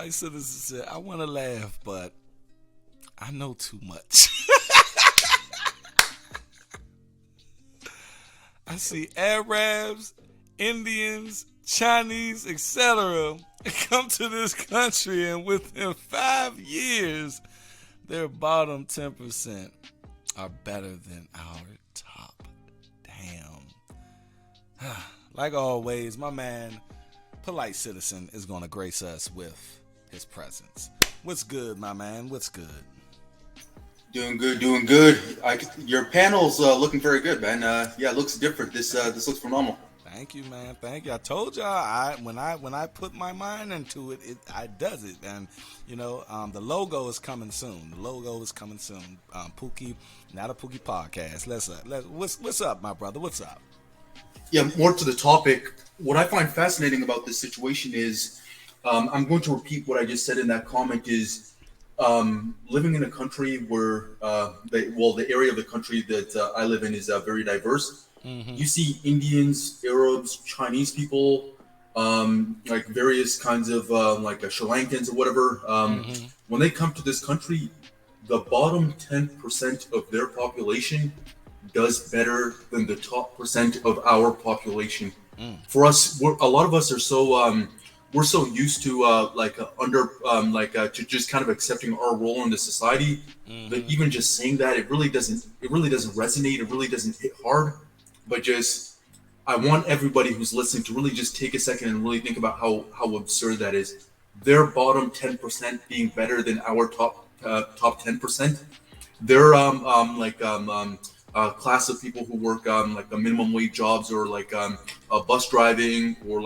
Polite Citizen said, I want to laugh, but I know too much. I see Arabs, Indians, Chinese, etc. come to this country, and within 5 years, their bottom 10% are better than our top. Damn. Like always, my man, Polite Citizen, is going to grace us with his presence. What's good, my man? What's good? Doing good, doing good. Your panel's looking very good, man. Yeah, it looks different. This looks phenomenal. Thank you, man. Thank you. I told y'all, when I put my mind into it, I does it. And the logo is coming soon. POOKIE, not a POOKIE podcast. What's up, my brother? What's up? Yeah, more to the topic. What I find fascinating about this situation is, I'm going to repeat what I just said in that comment. Is living in a country where the area of the country that I live in is very diverse. Mm-hmm. You see Indians, Arabs, Chinese people, like various kinds of Sri Lankans or whatever. Mm-hmm. When they come to this country, the bottom 10% of their population does better than the top percent of our population. For us, a lot of us are so we're so used to to just kind of accepting our role in the society that even just saying that it really doesn't resonate. It really doesn't hit hard. But just, I want everybody who's listening to really just take a second and really think about how absurd that is. Their bottom 10% being better than our top 10%. They're class of people who work like a minimum wage jobs or bus driving or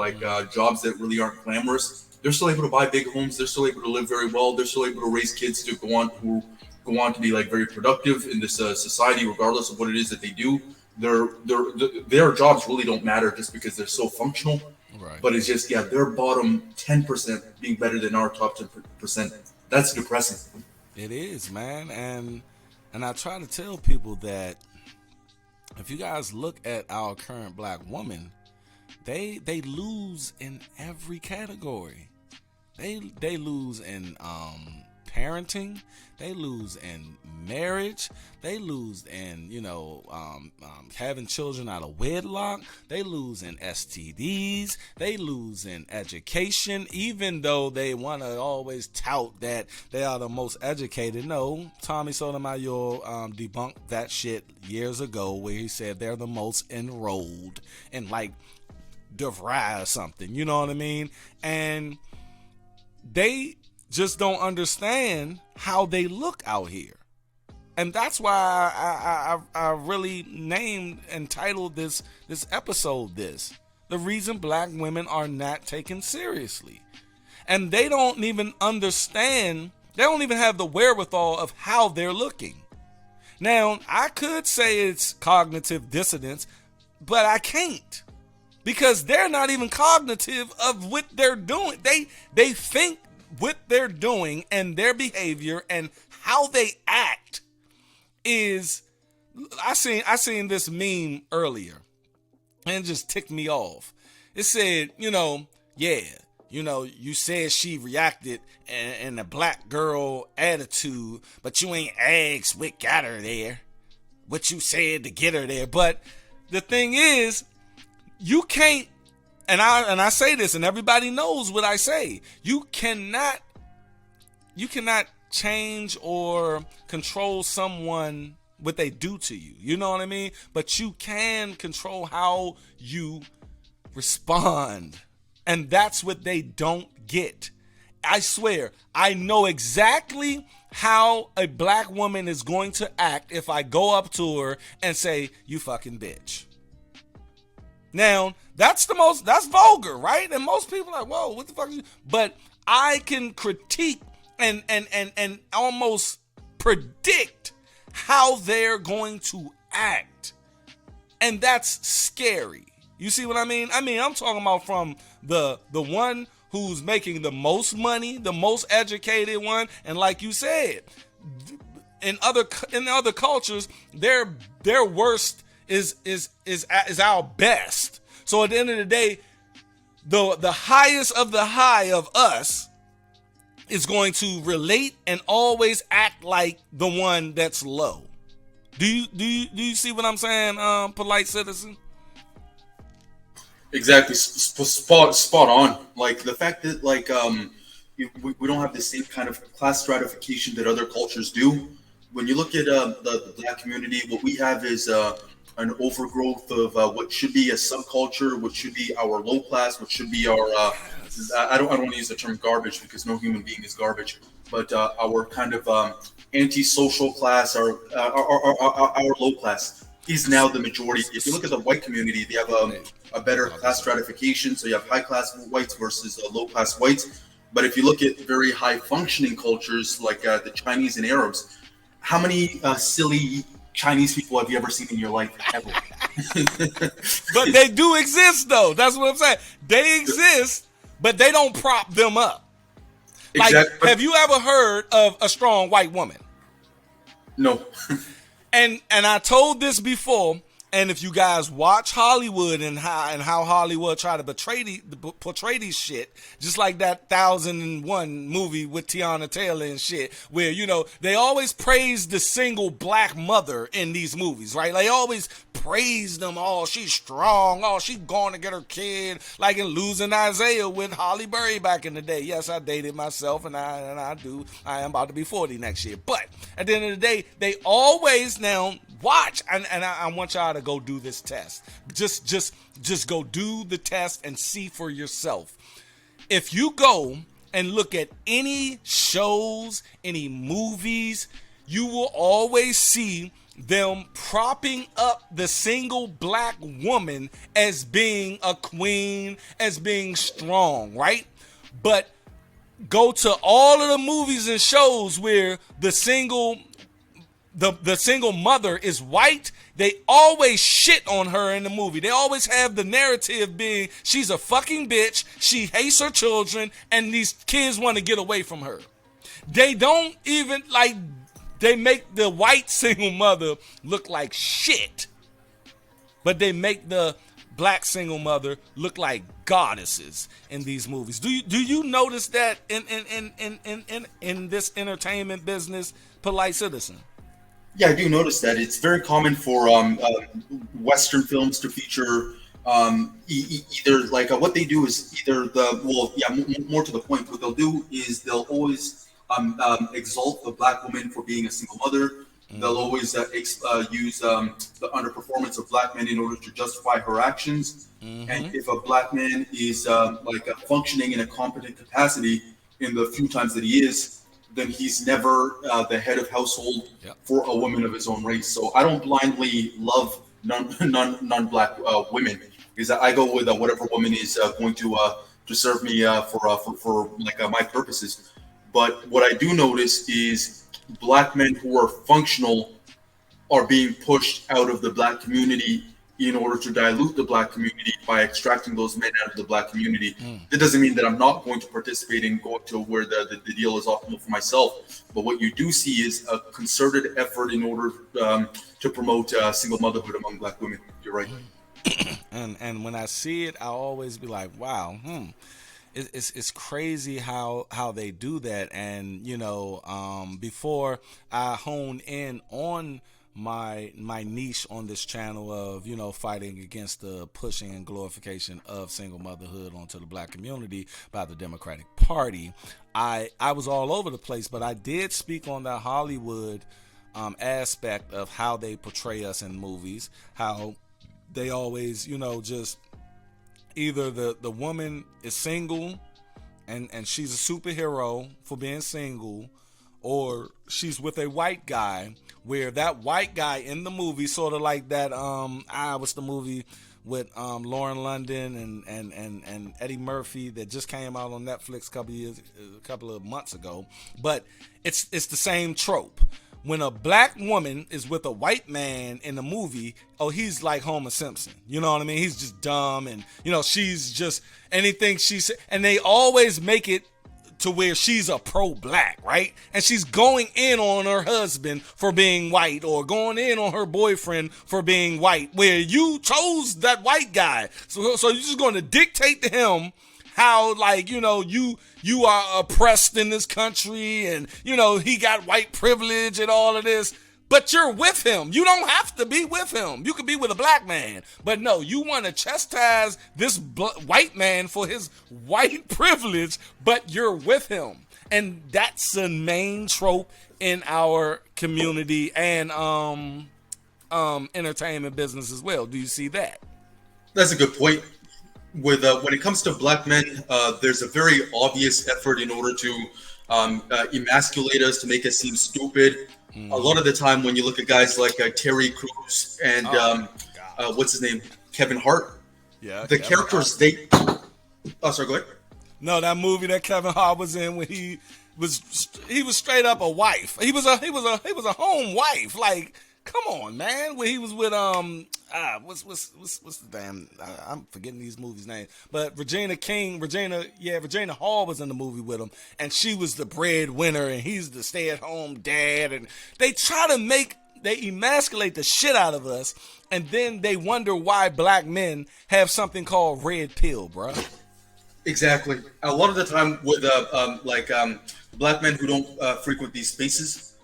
jobs that really aren't glamorous. They're still able to buy big homes. They're still able to live very well. They're still able to raise kids to go on to be very productive in this society, regardless of what it is that they do. Their jobs really don't matter just because they're so functional. Right. But it's just, their bottom 10% being better than our top 10%. That's depressing. It is, man. And I try to tell people that if you guys look at our current black woman, they lose in every category. They lose in parenting. They lose in marriage. They lose in having children out of wedlock. They lose in STDs. They lose in education, even though they want to always tout that they are the most educated. No, Tommy Sotomayor debunked that shit years ago, where he said they're the most enrolled in DeVry or something. You know what I mean? And they just don't understand how they look out here. And that's why I really entitled this episode the reason black women are not taken seriously. And they don't even understand, they don't even have the wherewithal of how they're looking. Now, I could say it's cognitive dissonance, but I can't. Because they're not even cognitive of what they're doing. They think what they're doing and their behavior and how they act is, I seen this meme earlier and it just ticked me off. It said, you said she reacted in a black girl attitude, but you ain't asked what got her there, what you said to get her there. But the thing is, you can't, and I say this, and everybody knows what I say. You cannot change or control someone, what they do to you. You know what I mean? But you can control how you respond. And that's what they don't get. I swear, I know exactly how a black woman is going to act if I go up to her and say, "You fucking bitch." Now, that's vulgar, right? And most people are like, whoa, what the fuck is you? But I can critique and almost predict how they're going to act. And that's scary. You see what I mean? I'm talking about from the one who's making the most money, the most educated one, and like you said, in other cultures, their worst is our best. So at the end of the day, the highest of the high of us is going to relate and always act like the one that's low. Do you see what I'm saying, polite citizen? Exactly, spot on. Like the fact that we don't have the same kind of class stratification that other cultures do. When you look at the black community, what we have is an overgrowth of what should be a subculture, what should be our low class, what should be our I don't want to use the term garbage because no human being is garbage, but our kind of anti-social class, our low class is now the majority. If you look at the white community, they have a better class stratification. So you have high class whites versus low class whites. But if you look at very high functioning cultures like the Chinese and Arabs, how many silly Chinese people have you ever seen in your life ever? But they do exist, though. That's what I'm saying. They exist, but they don't prop them up. Like, exactly. Have you ever heard of a strong white woman? No. And I told this before, and if you guys watch Hollywood and how Hollywood try to portray these shit, just like that 1001 movie with Tiana Taylor and shit, where, you know, they always praise the single black mother in these movies, right? They always praise them. Oh, she's strong. Oh, she's going to get her kid, like in Losing Isaiah with Holly Berry back in the day. Yes, I dated myself, and I am about to be 40 next year. But at the end of the day, they always now watch, and I want y'all to go do this test. Just go do the test and see for yourself. If you go and look at any shows, any movies, you will always see them propping up the single black woman as being a queen, as being strong, right? But go to all of the movies and shows where the single mother is white, they always shit on her in the movie. They always have the narrative being she's a fucking bitch, she hates her children, and these kids want to get away from her. They don't even, like, they make the white single mother look like shit, but they make the black single mother look like goddesses in these movies. Do you notice that in this entertainment business, polite citizen? Yeah, I do notice that. It's very common for Western films to feature either like what they do is either more to the point. What they'll do is they'll always exalt the black woman for being a single mother. Mm-hmm. They'll always use the underperformance of black men in order to justify her actions. Mm-hmm. And if a black man is functioning in a competent capacity in the few times that he is, then he's never the head of household for a woman of his own race. So I don't blindly love non-black women, because I go with whatever woman is going to serve me for my purposes. But what I do notice is black men who are functional are being pushed out of the black community in order to dilute the black community by extracting those men out of the black community. That doesn't mean that I'm not going to participate in going to where the deal is optimal for myself. But what you do see is a concerted effort in order to promote single motherhood among black women. You're right. And when I see it, I'll always be like, wow, It's crazy how they do that. And, you know, before I hone in on my niche on this channel of, you know, fighting against the pushing and glorification of single motherhood onto the black community by the Democratic Party, I was all over the place, but I did speak on the Hollywood aspect of how they portray us in movies, how they always, you know, just either the woman is single and she's a superhero for being single, or she's with a white guy, where that white guy in the movie, sort of like that what's the movie with Lauren London and Eddie Murphy that just came out on Netflix a couple of months ago. But it's the same trope. When a black woman is with a white man in the movie, oh, he's like Homer Simpson. You know what I mean? He's just dumb, and, you know, she's just anything she said. And they always make it to where she's a pro-black, right? And she's going in on her husband for being white, or going in on her boyfriend for being white, where you chose that white guy. So you're just going to dictate to him how, like, you know, you are oppressed in this country, and, you know, he got white privilege and all of this. But you're with him. You don't have to be with him. You could be with a black man. But no, you want to chastise this white man for his white privilege, but you're with him. And that's the main trope in our community and entertainment business as well. Do you see that? That's a good point. With when it comes to black men, there's a very obvious effort in order to emasculate us, to make us seem stupid. A lot of the time, when you look at guys like Terry Crews and what's his name, Kevin Hart, the characters they. Oh, sorry. Go ahead. No, that movie that Kevin Hart was in, when he was straight up a wife. He was a home wife. Like, come on, man. When he was with what's the damn, I'm forgetting these movies' names. But Regina Hall was in the movie with him, and she was the breadwinner, and he's the stay-at-home dad. And they emasculate the shit out of us, and then they wonder why black men have something called red pill, bro. Exactly. A lot of the time with black men who don't frequent these spaces,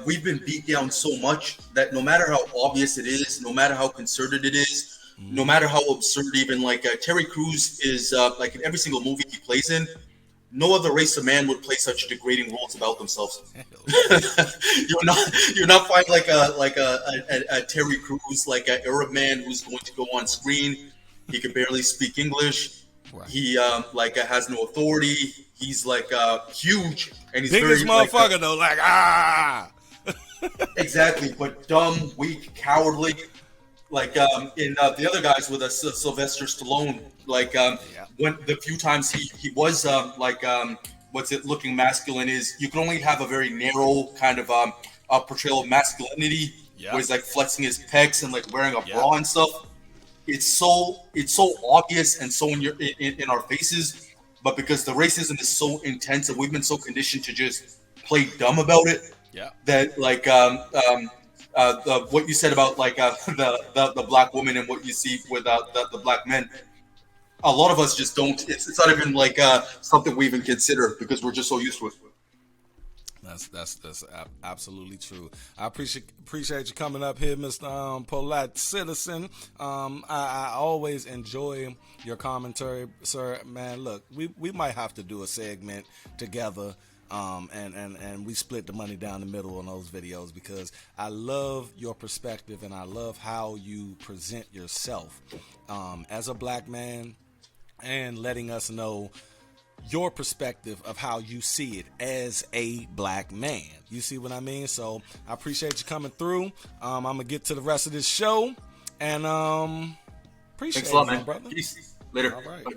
we've been beat down so much that no matter how obvious it is, no matter how concerted it is, no matter how absurd, even Terry Crews is in every single movie he plays in, no other race of man would play such degrading roles about themselves. You're not finding a Terry Crews, like an Arab man who's going to go on screen. He can barely speak English. Right. He has no authority. He's huge, and he's biggest motherfucker though. Exactly, but dumb, weak, cowardly. In the other guys with us, Sylvester Stallone. When the few times he was looking masculine, is you can only have a very narrow kind of portrayal of masculinity, where he's flexing his pecs and wearing a bra and stuff. It's so obvious and so in our faces, but because the racism is so intense and we've been so conditioned to just play dumb about it, that what you said about the black woman and what you see with the black men, a lot of us just don't. It's not even something we even consider because we're just so used to it. That's absolutely true. I appreciate you coming up here, Mr. Polite Citizen. I always enjoy your commentary, sir. Man, look, we might have to do a segment together, and we split the money down the middle on those videos, because I love your perspective and I love how you present yourself as a black man, and letting us know your perspective of how you see it as a black man. You see what I mean? So I appreciate you coming through. I'm gonna get to the rest of this show, and appreciate Thanks a lot, you, man. brother. Peace. Later. All right. Bye.